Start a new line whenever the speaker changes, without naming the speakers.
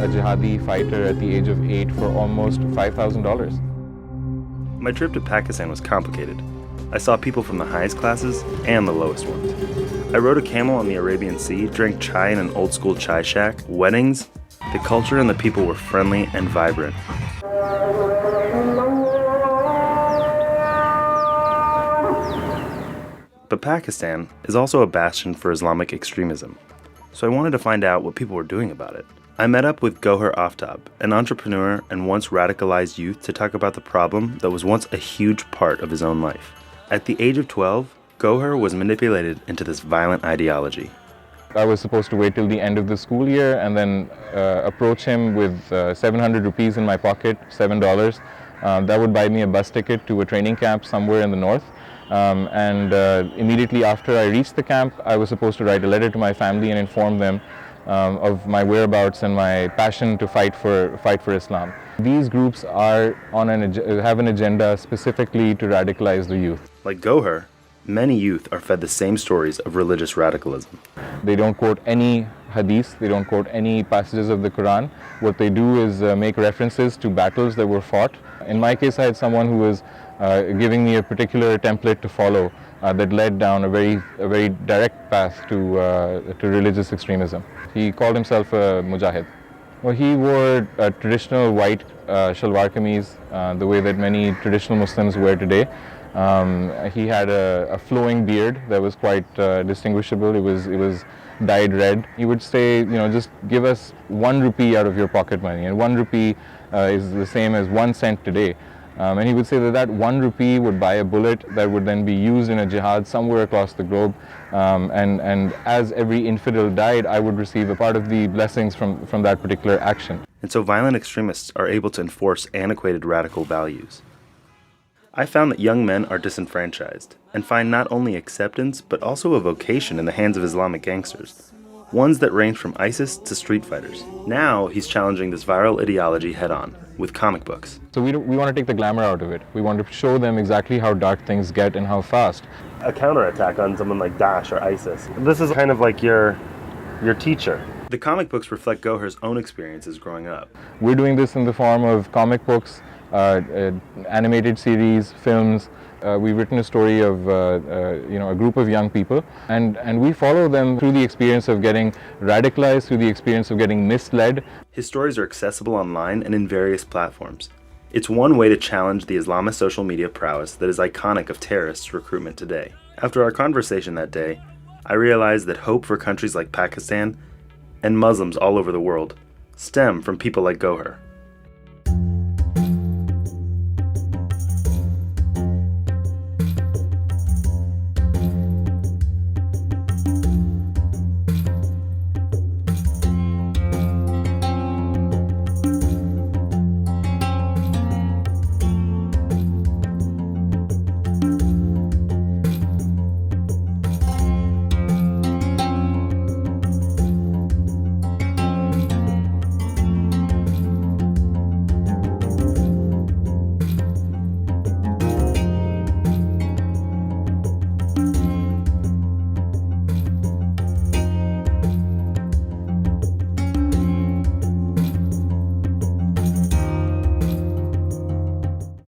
a jihadi fighter at the age of 8 for almost $5,000.
My trip to Pakistan was complicated. I saw people from the highest classes and the lowest ones. I rode a camel on the Arabian Sea, drank chai in an old-school chai shack, weddings. The culture and the people were friendly and vibrant. But Pakistan is also a bastion for Islamic extremism, so I wanted to find out what people were doing about it. I met up with Gauher Aftab, an entrepreneur and once radicalized youth, to talk about the problem that was once a huge part of his own life. At the age of 12, Gauher was manipulated into this violent ideology.
I was supposed to wait till the end of the school year and then approach him with 700 rupees in my pocket, $7. That would buy me a bus ticket to a training camp somewhere in the north. Immediately after I reached the camp, I was supposed to write a letter to my family and inform them of my whereabouts and my passion to fight for Islam. These groups are have an agenda specifically to radicalize the youth.
Like Gauher, many youth are fed the same stories of religious radicalism.
They don't quote any hadith, they don't quote any passages of the Quran. What they do is make references to battles that were fought. In my case, I had someone who was giving me a particular template to follow that led down a very direct path to religious extremism. He called himself a mujahid. Well, he wore a traditional white shalwar kameez, the way that many traditional Muslims wear today. He had a flowing beard that was quite distinguishable. It was dyed red. He would say, just give us 1 rupee out of your pocket money, and 1 rupee is the same as 1 cent today. And he would say that 1 rupee would buy a bullet that would then be used in a jihad somewhere across the globe. And as every infidel died, I would receive a part of the blessings from that particular action.
And so violent extremists are able to enforce antiquated radical values. I found that young men are disenfranchised and find not only acceptance, but also a vocation in the hands of Islamic gangsters, ones that range from ISIS to street fighters. Now he's challenging this viral ideology head-on with comic books.
So we want to take the glamour out of it. We want to show them exactly how dark things get and how fast.
A counterattack on someone like Daesh or ISIS. This is kind of like your teacher. The comic books reflect Gauher's own experiences growing up.
We're doing this in the form of comic books, animated series, films. We've written a story of a group of young people, and we follow them through the experience of getting radicalized, through the experience of getting misled.
His stories are accessible online and in various platforms. It's one way to challenge the Islamist social media prowess that is iconic of terrorist recruitment today. After our conversation that day, I realized that hope for countries like Pakistan and Muslims all over the world stem from people like Gauher.